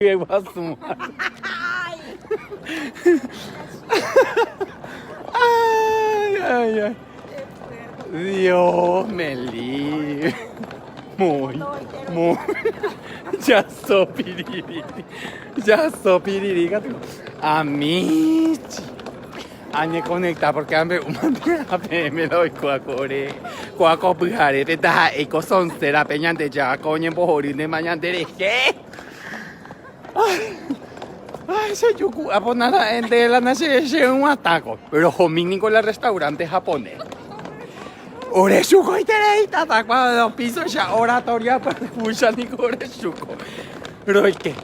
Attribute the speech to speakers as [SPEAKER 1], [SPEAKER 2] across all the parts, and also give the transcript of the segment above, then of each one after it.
[SPEAKER 1] Guasuma. Ay, ay, ay. Dios me libre. Muy. Ya so piriri. Ya so piriri. Amici. Ane conecta porque hambre me doy cuacore. Cuaco pujare. Te da eco son será peñante ya. Coño pojori de mañana de qué. Ay, se yuku, a poner de la nace un ataco. Pero homini con el restaurante japonés. Oreshuko y tereita, ataco los pisos ya oratoria para escuchar ni oreshuko. Pero es que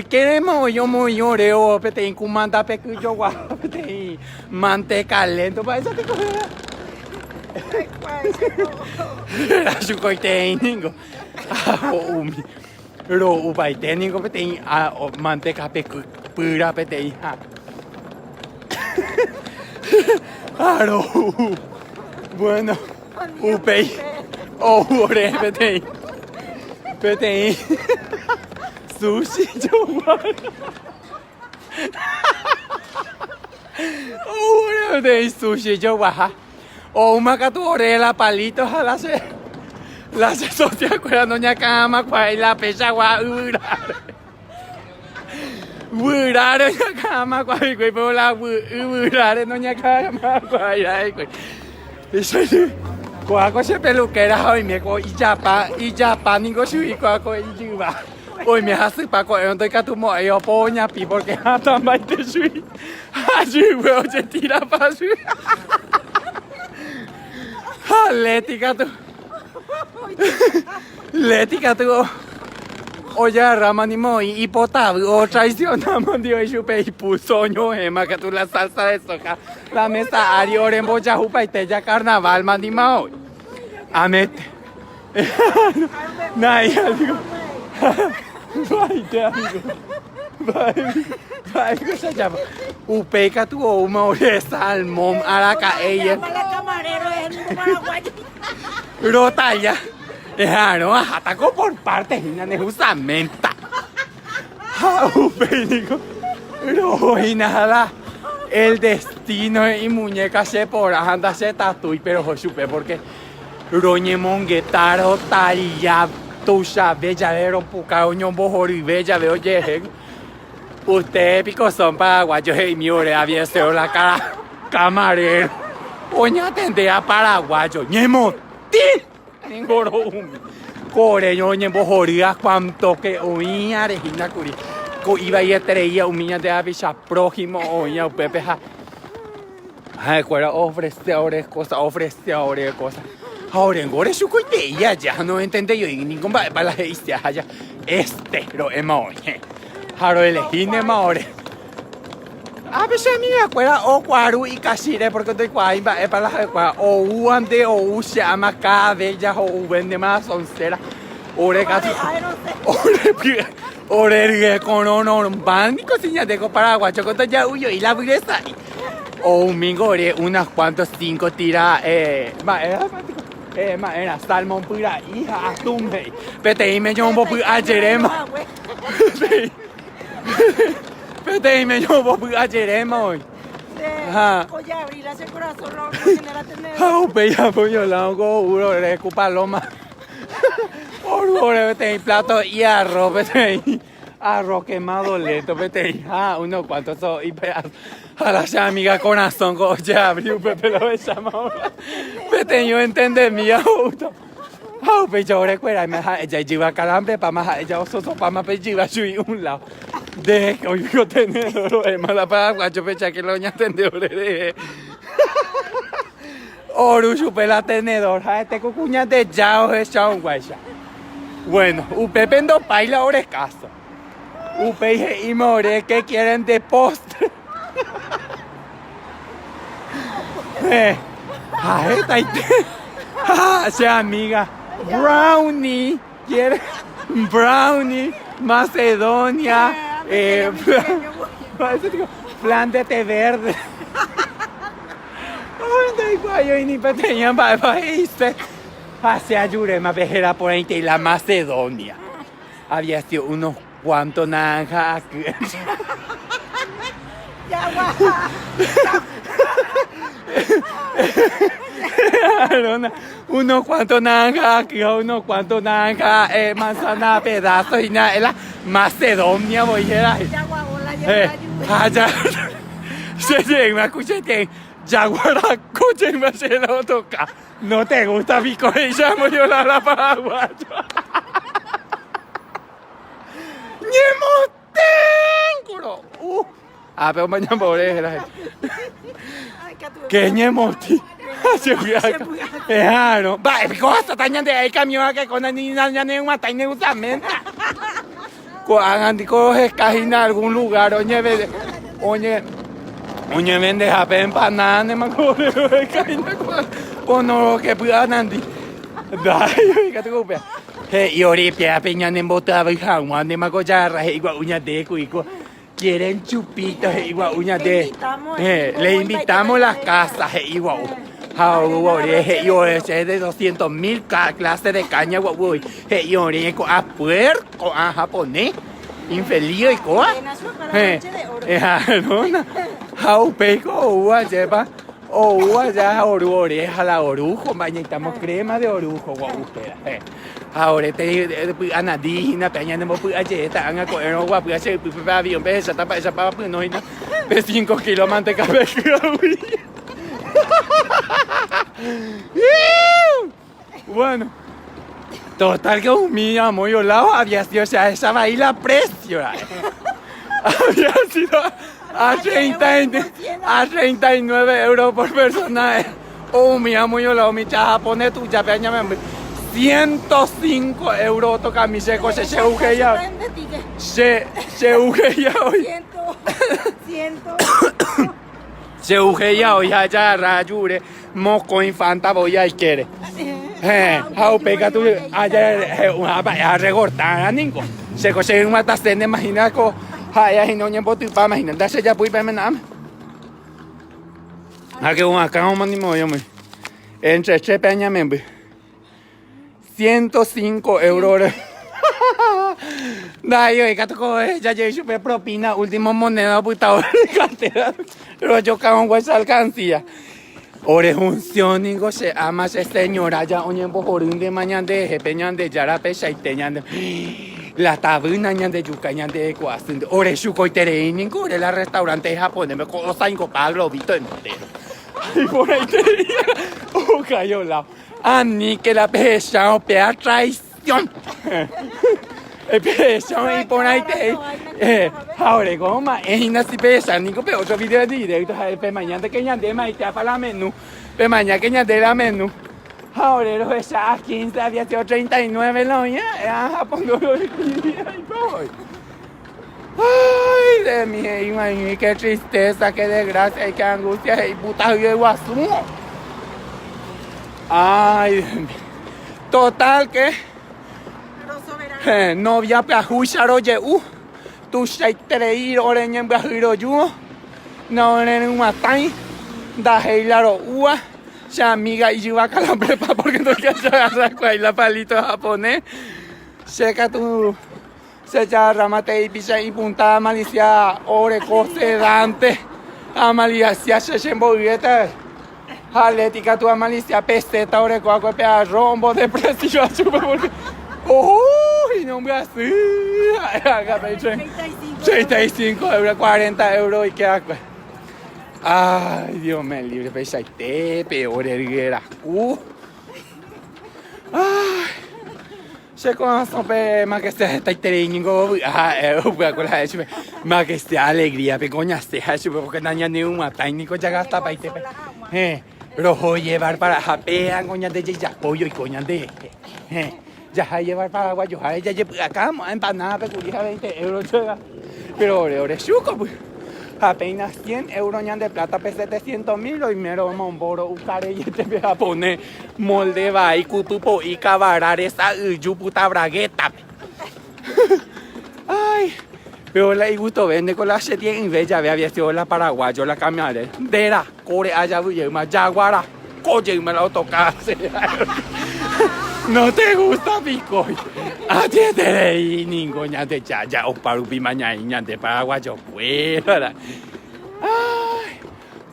[SPEAKER 1] queremos yo muy oreo, pete en kumanda pequeño guapo, pete manteca lento para eso te coge. Oreshuko y tereita, pero upay técnico pete manteca pura pete claro bueno upay ore pete sushi yo ore pete sushi yo baja o macatu ore la palitos a la asocia con la doña cama cual la pecha gua urare la cama cual cual la urare doña cama cual ay cual eso cuaco se peluquera hoy me co y chapa ningo shui cuaco y yuba hoy me hace paco donde que tu mo yo poña pi porque hasta más te shui ayuda oye tira para shui atlética tu Lética tu oye ramanimo y potable o traicionamos Dios y chupe y puso ño ema que tú la salsa de soja la mesa arior en bocha jupa y te ya carnaval manimao amete naya digo vai te amigo vai que se llama upeca tu o uma ore salmón araca ella Rotalla. No, atacó por partes y justamente. Pero nada. El destino y muñeca se por anda se tatui, pero josupe porque roñe monguetaro talla tuya belladero pucaoño bojori bella de oye. Usted pico son paraguayos y mi ore había sido la cara camarero. Oña tendría paraguayo, ñemo. Ningoro core yo en bojoría cuanto que oía Regina Curi iba y estrella humilla de avisar prójimo oía pepe ay cuera ofrece ahora cosas ahora en gore su coitella ya no entendí yo y ningún para la historia allá pero emoje haro elegine maore a veces mira cuera o cuaru y casire porque estoy cuai va para la cuara o uande o usa más cada bella o vende más soncera ore gato ore con no van ni cocina de Paraguay chocolate ya huyo y la burguesa o un mingo ore unas cuantos 5 tira era salmón pura hija atumbe pete y me yo un poco ajerema Pete y me llevo ayer hoy.
[SPEAKER 2] Oye, abrir ese corazón, lo genera tener.
[SPEAKER 1] Peya pollo lango, uro recu paloma. Oro pete y plato y arroz pete y arroz quemado lento pete y unos cuantos son y a la amiga corazón oye abrió pepe lo llama. Pete yo entendí mi auto. Pecho ore cuera me ella lleva calambre para más ella oso para más pecho iba subir un lado. De que hoy yo tenedor es mala para yo pecha que lo ña tenedor de oru chupe la tenedor este cucuña de yao es chao guacha bueno upe pendo paila ore caso upe y more que quieren de postre sea amiga brownie quiere brownie Macedonia plan de té verde ay guayo y ni pequeña para irse hacia Yurema Vejera por ahí y la Macedonia había sido unos cuánto naranja aquí.
[SPEAKER 2] Yagua.
[SPEAKER 1] Unos cuantos naranjas aquí, unos cuantos naranjas, manzana, pedazos y nada, es la Macedonia, voy a ir.
[SPEAKER 2] Yagua, hola, yagua.
[SPEAKER 1] Allá, se llega, escuché, Jaguara, escuché, me se lo toca. No te gusta pico y llamo yo la paraguayo. ¡Ñemotén! Pero mañana por eso. ¿Qué ñemoti? Claro. Va, cosa tañan de ahí camión que con la niña ne una taña justamente. Cuando coges cajina algún lugar, oye, vende jape empanada, ne me acuerdo de cajina con no que puedan andi. Dai, que te ocupe. Y ahorita peñan en botaba y jamón, ne me acuerdo igual uña de cuico. Quieren chupitos, igual uña de. Le invitamos a las casas, igual. Yo ese de 200.000 clases de caña, guay. Yo a puerco, a japonés, infeliz y coa. Peco, lleva, ya oreja la orujo, bañitamos crema de orujo, guau, ahora te anadina, peña de mopu, ayeta, anga coer, guapu, hace avión, esa tapa, esa papa, no, de 5 kilos manteca, bueno, total que un mío muy olado había sido, o sea, esa va ahí la precio. Había sido a 39 euros por persona. Un mío muy olado, mi chaja pone tu ya peña me 105 euros toca mi seco, se uge ya. Se uge ya hoy.
[SPEAKER 2] 100.
[SPEAKER 1] Se uge ya hoy allá rayure. Moco infanta voy a quiere. How pega tu ayer a recortar a ningo. Se coge una tacena imagina co haya y no ñempo tu pa imagina. Dase ya pui pemenam. A que un acá un manimo yo me. Entre che peña membe. 105 euros. Dai, oiga, ya yo hice propina, último moneda puta de cartera. Pero yo cago en huesa alcancía. Ore funcioning se ama se señora ya oñe bojorín de mañana de peñan de yarape shaiteñan de la tabuna ñan de yucañan de cuasin ore shukoitere ningo ore la restaurante japonés me cosa inco paglo vito entero y por ahí te oh cayó la ani que la pecha o pea traición y por ahí te ahora como es nasi pesa nico pe otro video de directo pe mañana que ñan de maite para la menú pe mañana que ñan de la menú ahora lo esa 15 había sido 39 no ya Japón lo ay de mi imagínate qué tristeza qué desgracia y qué angustia y puta de guasú ay total que novia peajucharo ye tu shaitreir oreñen bajiro yo no en matai da heilaro ua ya amiga y yo a calambre pa porque no que agarrar la palito japonés seca tu se ya ramate y pisa y punta malicia ore cosedante amalicia se sembovieta atlética tu malicia peseta ore coaco pea rombo de precio super porque y no me así. 35 euros, 40 euros y qué hago. Ay, Dios me libre, pesa y peor erguera. Ay, se conoce más que sea esta teniendo más que sea alegría, pecoña sea, porque daña ni un técnico ya gasta para irte. Rojo llevar para japean, coña de ya pollo y coña de. Ya hay llevar para Guayo, ya lleva acá, empanada, peculiar, 20 euros. Pero ahora es chuco, pues. Apenas 100 euros de plata, pues 700.000, y mero momboro, usare y te voy a poner molde, va y cutupo y cabarar esa puta bragueta. Ay, pero la gusto vende con la serie en vez ya había sido la paraguayo, la camioneta. De la core allá, más jaguara, coche y me la autocase. No te gusta Picoy. Atiende y ninguno ñante ya o parupi mañana ñante paraguayo fuera. Ay,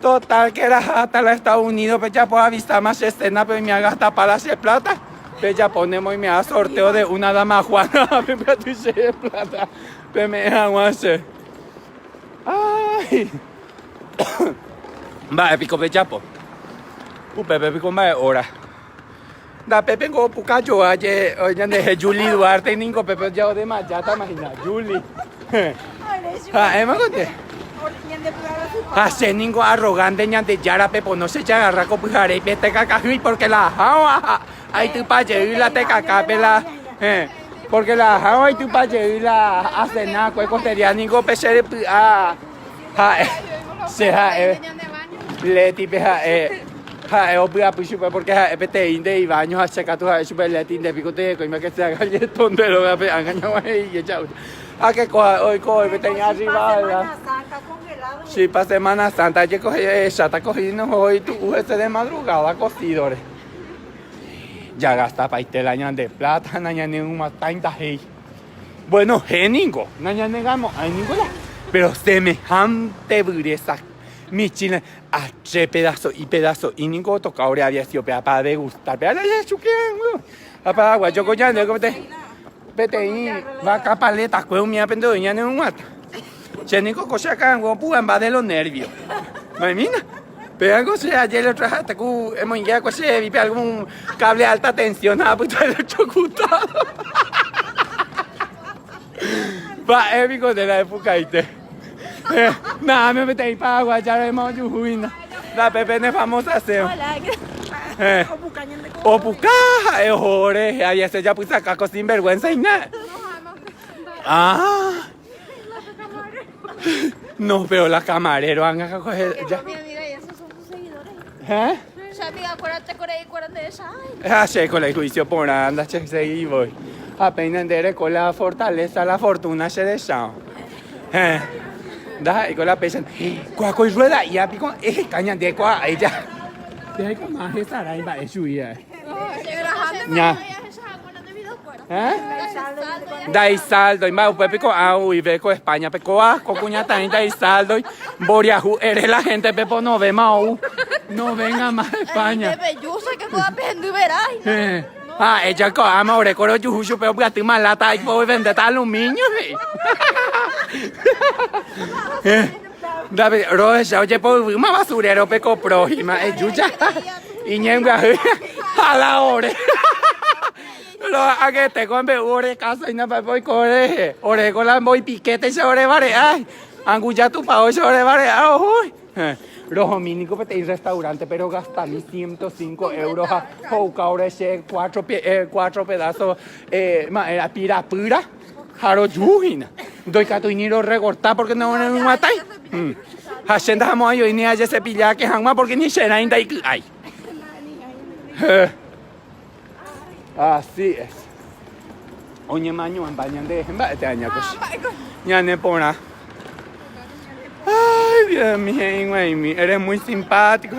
[SPEAKER 1] total que era hasta los Estados Unidos, pues ya puedo avistar más escena, pero me haga hasta para hacer plata. Pues ya ponemos y me haga sorteo de una dama Juana, me platice de plata, pues me dejan hacer. Ay. Va, pico pechapo. Pepe pico más hora. Da Pepe go pucayo aye, oye, de Julie Duarte ningo Pepe ya de más, ya te imaginas, Julie. Me conté. Hace ningo arrogante ñante yara Pepo, no se ya agarra con pujare y pete cacajuy porque la java. Ahí tu pache y la te caca pela. Porque la java y tu pache y la hace nada, pues costería ningo pese se le tipe obvia pues porque pete inde y baños a checar tu super letin de picote y me que se haga el tondero me han engañado ahí y chao. A que coja hoy pete arriba. Sí, para Semana Santa, yo cogí esa, está cogiendo hoy tu de madrugada costidores. Ya gasta para este año de plata, naña ni una tanta hey. Bueno, geningo, naña negamos, hay ninguna. Pero semejante dureza, mi chile, a tres pedazos y ningún toca ahora había sido para degustar. Pero ya chuqué, para agua, yo coño, como te. Vete ahí, va a capaleta, cueu mi apendo, ya no un mata. Chenico cosa acá, guapu, va de los nervios. Mamina. Pero algo se ayer lo traje hasta que hemos llegado a ese vi algún cable de alta tensión, nada, pues todo el chocutado. Va épico de la época y te. Nada, me metí para agua, ya hemos yujuina. La Pepe es famosa hacer. O pucaja, jore, ahí se ya puse acá con sinvergüenza y nada. Ah. No, pero la camarero van a coger ya. ¿Eh?
[SPEAKER 3] Ya amiga, acuérdate de esa.
[SPEAKER 1] Ah, con el juicio por anda, che, seguí voy. Apenas enderé con la fortaleza, la fortuna se desea. Da, y con la pesa. Cuaco y rueda, y a pico, caña de cua, ella. Deja que más estará ahí, va a subir. Ya. Dai saldo, y más, pues pico, uy, ve con España, peco, cuña también dai saldo, y Boriaju, eres la gente, pepo, no ve más, no venga más a España.
[SPEAKER 3] Yo sé que puedo aprender y verás.
[SPEAKER 1] Ella ama, ahora coro yuju, pero gato malata, y puedo vender aluminio, David, Rosa, oye, pues, una basurero, peco, prójima, yuya, y ñenga, a la hora. Lo a que te come ore casa y nada voy corre ore con la voy piquete sobre vare ay angulla tu pao sobre vare ay rojo minico pete en restaurante pero gasta 105 euros a pouca ahora ese cuatro pedazos era pirapura jaro yuhina doy catuiniro recortar porque no van a matar hacienda jamo yo ni ayer se pilla que jamás porque ni será ainda y ay. Así es. Oye, maño, en bañan de este año, pues. Ya no pona. Ay, Dios mío, eres muy simpático.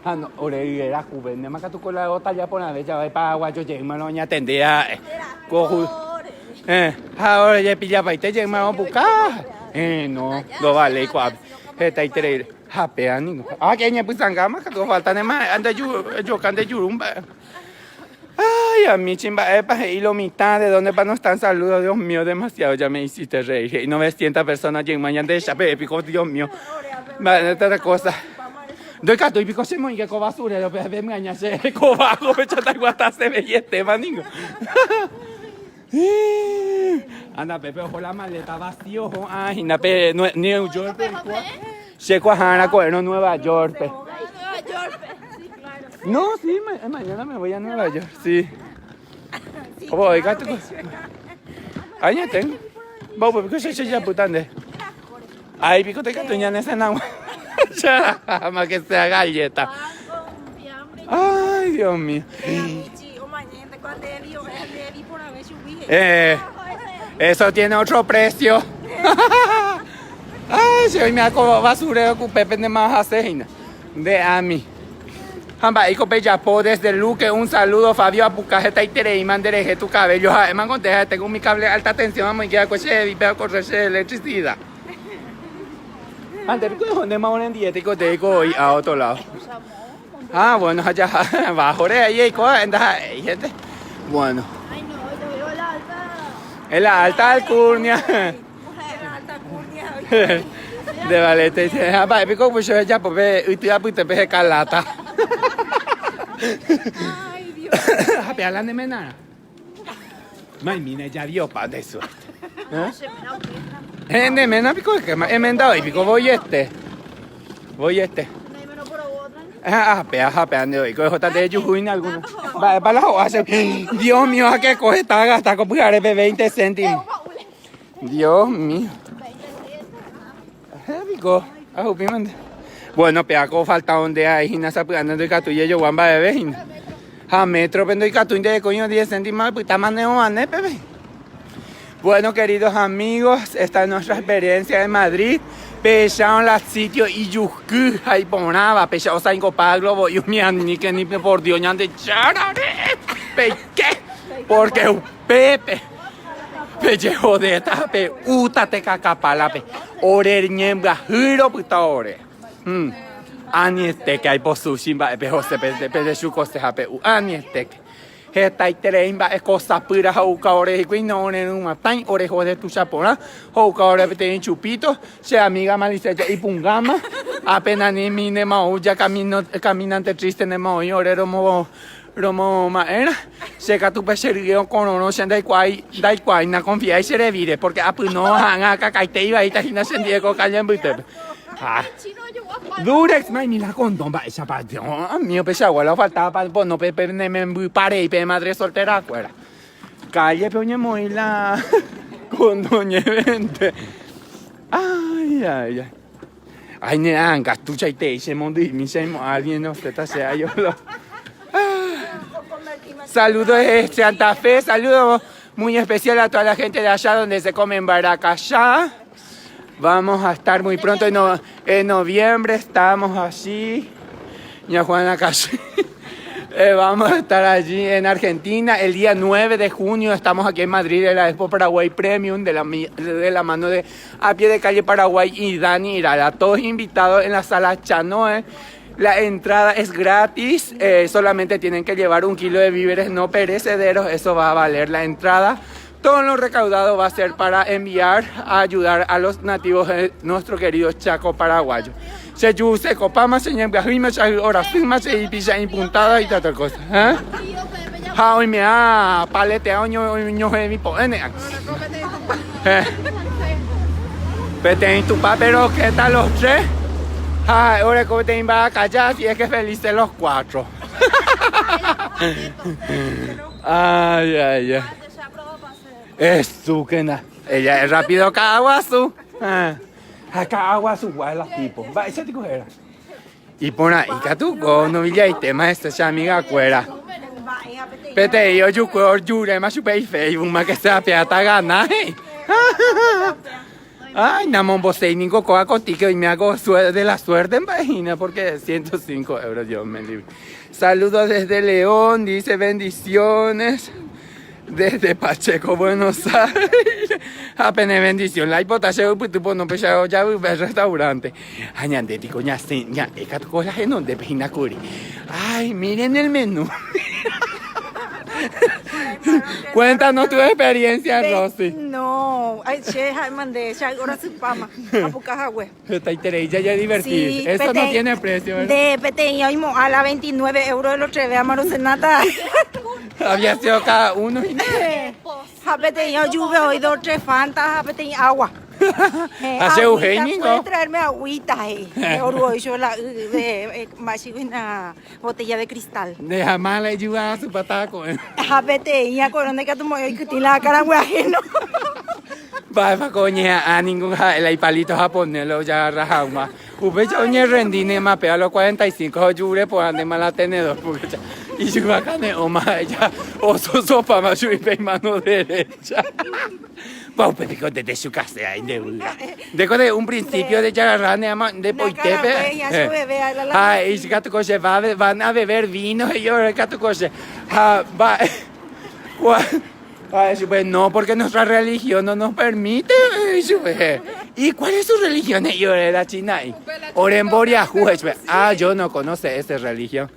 [SPEAKER 1] Ah, no, oreguera, juven. Nada más que tu cola de gota ya pone a ver, ya va para agua, yo llegué, no, ya tendría. Cojo. Ahora ya pilla para te llegué, me vamos a buscar. No, no vale, cuál. Está ahí, Hapeani. Que ñe pusan gama, que todo falta de más. Anda yo cante yurumba. Ay, a mí chimba, y lo mitad de dónde para no están saludos, Dios mío, demasiado, ya me hiciste reír. Y 900 personas llegan mañana de chape épico, Dios mío. Vale, otra cosa. Doy cato y pico se muy que basura, lo que me engañase, cobajo, pechata guata se ve y este maningo. Anda, Pepe, ojo la maleta vacío, ay, na pe, New York, Checo a cogernos Nueva York.
[SPEAKER 3] Nueva York, sí, claro.
[SPEAKER 1] No, sí, mañana me voy a Nueva York, sí. Voy, gato. Ahí ya tengo. Vamos, porque se ya putande. Ay, pico te gato ya en ese agua. Más que sea galleta. Ay, Dios mío. Eso tiene otro precio. Ay, si hoy me hago basurero con Pepe de más acena. De a mí. Jamba, hijo Peyapo desde Luque, un saludo, Fabio Apucajeta y Terei, mandereje tu cabello. Además, conteja, tengo mi cable de alta tensión, vamos a ir a coche y veo correr de electricidad. Antes, ¿dónde más un diético te digo y a otro lado? Ah, bueno, allá abajo de ahí hay cosas, gente. Bueno.
[SPEAKER 3] Ay, no, yo vivo en la alta.
[SPEAKER 1] En la alta alcurnia.
[SPEAKER 2] La alta curnia.
[SPEAKER 1] De valete. Jamba, pico pues yo ya pues utia pues te peje calata.
[SPEAKER 3] Ay, Dios.
[SPEAKER 1] Happy hablan de menara. May mina ya dio pa de suerte.
[SPEAKER 3] Se me da un
[SPEAKER 1] De mena pico que me emendado y pico voy este.
[SPEAKER 3] No hay menos por otra.
[SPEAKER 1] Pea de hoy. Coge de Yujuin alguna. Va para la hoja. Dios mío, a qué coge está gasta con pujar de 20 céntimos. Dios mío. Pico. Bueno, peaco falta donde hay gimnasia pegando de catuye yo guamba bebé. A metro pendo y catuye de coño 10 céntimos, pues está maneo mané, bebé. Bueno, queridos amigos, esta es nuestra experiencia en Madrid. Pecharon la sitio y yusku ahí ponaba, pechado saingo para globo y mi que ni por Dios ni de charare. ¿Qué? Porque Pepe Peche jodeta pe uta te cacapala pe ore niembra hiro puta ore. Ani este que hay por sushi ba pe José pe shuko se hape ani este. Heta itere ba cosa pura hauka ore y no en una tan ore jode tu chapona hauka ore pe en chupito se amiga malicia y pungama apenas ni mine maulla caminante triste ne mau ore romo maera se que tu pecherío con uno se da igual na confía y se revire porque no hanga cacaite iba y tajina se diego callan bute
[SPEAKER 3] Chino, yo voy a
[SPEAKER 1] Durex mai mi la condón va esa parte mío pesa igual faltaba para no me pare y pe madre soltera afuera calle peña muy la condón evente ay ne anga tu chaite se mondi mi se alguien no se sea yo lo Saludos de Santa Fe, saludos muy especial a toda la gente de allá donde se come en Baracayá. Vamos a estar muy pronto en noviembre, estamos allí. Ya Juana Calle. Vamos a estar allí en Argentina. El día 9 de junio estamos aquí en Madrid en la Expo Paraguay Premium de la mano de A Pie de Calle Paraguay y Dani Irala. Todos invitados en la sala Chanoe. La entrada es gratis, solamente tienen que llevar 1 kilo de víveres no perecederos, eso va a valer la entrada. Todo lo recaudado va a ser para enviar a ayudar a los nativos de nuestro querido Chaco paraguayo. Se yuse copama se ñemgajima ahora firma se pisa impuntada y tal cosa. Hoy me ha paleteado ño de mi poene. Pete en tu pero ¿qué tal los tres? Ay, ahora como te iba a callar y es que felices los 4. Ay. Es tú que na. Ella es rápido Caguazú. Acá Aguazú, guay los tipos. Va, ese tipo era. Y por ahí que tú con novilla y tema esta amiga cuera. Pete yo yuco yure más chupe y Facebook más que sea piata gana. Ay, namon bosei ningo coa contigo y me hago de la suerte en página porque 105 euros yo me libre. Saludos desde León, dice bendiciones. Desde Pacheco, Buenos Aires. Apenas bendición. La hipotasia pues tu no pesado ya el restaurante. Añande tico ya eka cosa en donde pejina curi. Ay, miren el menú. Cuéntanos tu experiencia, Rosy.
[SPEAKER 2] No, ay, che, mandé, ahora su pama, a Pucajahue.
[SPEAKER 1] Está interesante, ya divertido. Eso no tiene precio, ¿verdad?
[SPEAKER 2] De peteño a la 29 euros el otro vez, Amaro Senata.
[SPEAKER 1] Había sido cada uno.
[SPEAKER 2] A peteño lluvia, hoy 2 3 fantas, a peteño agua.
[SPEAKER 1] Hace Eugenio, ¿no?
[SPEAKER 2] Puede traerme agüita, de orgullo, más una botella de cristal.
[SPEAKER 1] Deja mal ayudar a su pataco.
[SPEAKER 2] A peteña, corona que tu moyo que tiene la cara muy ajeno.
[SPEAKER 1] Va a coña a ningún el palito japonés lo ya rajado más. Ube yo ni rendine más pero a los 45 yure por ande mal tenedor porque ya y yo acá ne o más ya o sopa más y mano derecha. Paupe pico de su casa ahí de una. De un principio de Chagarrán de Poitepe. Y si gato coche van a beber vino y yo gato coche. Va. No, porque nuestra religión no nos permite. ¿Y cuál es su religión? Yo era china. Oremboria Juez. Yo no conozco esa religión.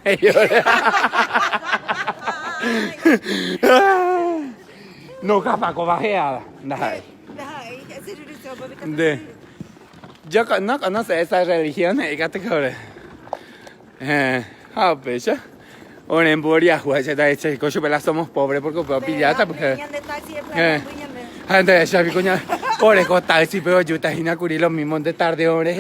[SPEAKER 1] No capa cobajeada. Yo no conozco esa religión. Pecha. Oremboria Juez. Somos pobres porque pillata. Entonces, ya vi coña, por eso taxi, pero yo te imagino que los mismos de tarde, horas,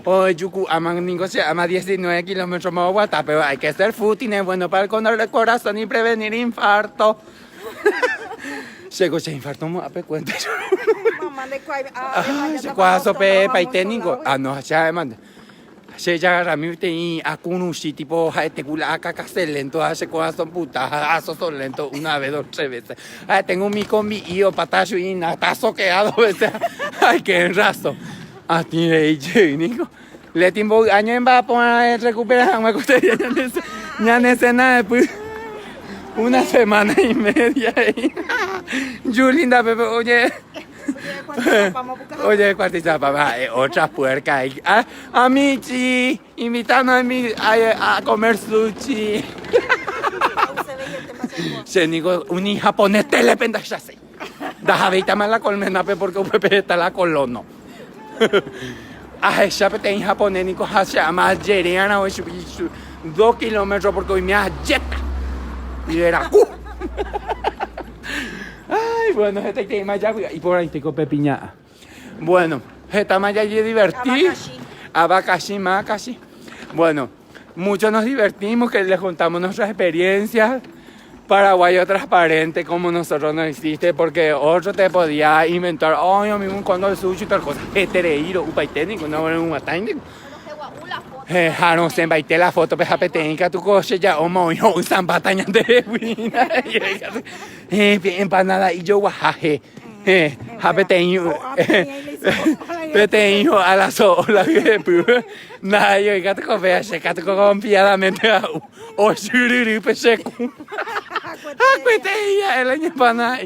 [SPEAKER 1] o yo aman ningo se ama 19 kilómetros más guata, pero hay que ser footing, es bueno para el corazón y prevenir infarto. Llegó ese infarto, me da cuenta.
[SPEAKER 2] Mamá de cuál,
[SPEAKER 1] se cuaso pe técnico, no, ya manda. Se ya Ramiro te a kunushi tipo jaetekula acá lento hace cosas son putas son lento una vez 2 3 veces tengo mi combi y yo patacho y natazo quedado veces ay qué raso a ti nico le timbo año en va a poner recuperar me gustaría ya nada después una semana y media ahí Julinda Pepe oye, cuartizapa, otra puerca. Amici, invitando a comer sushi. Se digo, un japonés telependa ya sé. Deja veita más la colmena porque Pepe está la colono. Esa pete en japonés nico hacia más yeriana o 2 kilómetros porque hoy me jetta. Y era Ay, bueno, este tema ya y por ahí te copé piña. Bueno, esta maya ya divertí. Abacaxi, macaxi. Bueno, mucho nos divertimos, que les contamos nuestras experiencias. Paraguayo transparente, como nosotros no hiciste, porque otro te podía inventar, ay, a mí me cuando el sushi y tal cosa. Hetereiro, upay técnico, no es un técnico. No se baite la foto pues apetenca tu coche ya o moño un zambataña de buena empanada y yo guajaje apeteño peteño a la sola nada yo gato cofea se gato confiadamente o shuriri peseco apeteña el empanada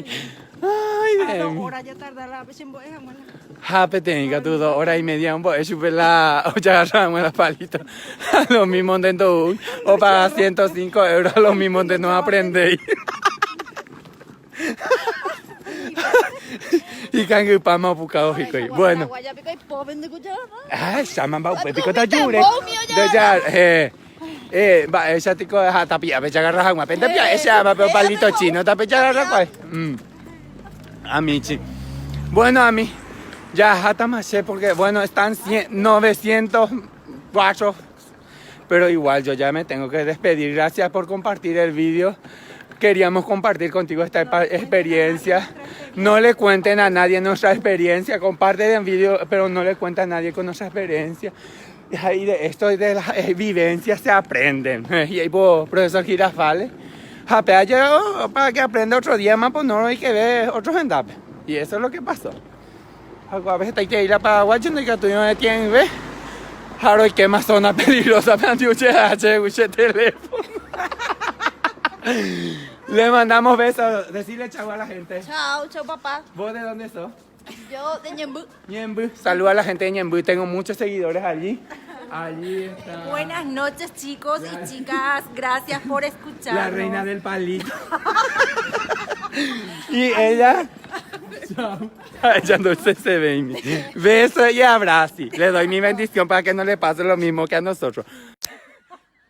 [SPEAKER 1] ay
[SPEAKER 2] ahora ya tardará
[SPEAKER 1] Tenga tú 2 horas y media un poco super la o ya agarramos la palito a los mismos de todo o para 105 euros a los mismos de no aprender y cangue pama buscado bueno llaman va un pico tayure de ya va esa tico de tapia pe agarrar una pentapia esa va pero palito chino tapia agarrar cuál amici bueno a mí ya hasta más sé porque bueno están 904 pero igual yo ya me tengo que despedir. Gracias por compartir el vídeo. Queríamos compartir contigo esta experiencia. No le cuenten a nadie nuestra experiencia. Comparten el vídeo pero no le cuenten a nadie con nuestra experiencia. Y de esto de las vivencias se aprenden. Y ahí profesor Girafales para que aprenda otro día más pues no hay que ver otros endapes. Y eso es lo que pasó. A veces hay que ir a Paraguay, no hay que tú no tienes, ¿ves? Ahora hay que más zona peligrosa, para el teléfono. Le mandamos besos, decirle chau a la gente.
[SPEAKER 3] Chao, papá.
[SPEAKER 1] ¿Vos de dónde sos?
[SPEAKER 3] Yo de Ñembú.
[SPEAKER 1] Ñembú. Saluda a la gente de Ñembú, tengo muchos seguidores allí. Allí está.
[SPEAKER 2] Buenas noches chicos y chicas, gracias por escuchar.
[SPEAKER 1] La reina del palito. Y ella... Chao. Ella no se ve. Beso y abrazo. Le doy mi bendición para que no le pase lo mismo que a nosotros.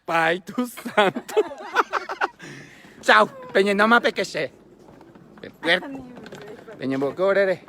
[SPEAKER 1] Pai tu santo. Chao. Peña no más pequeche. Peña bocorere.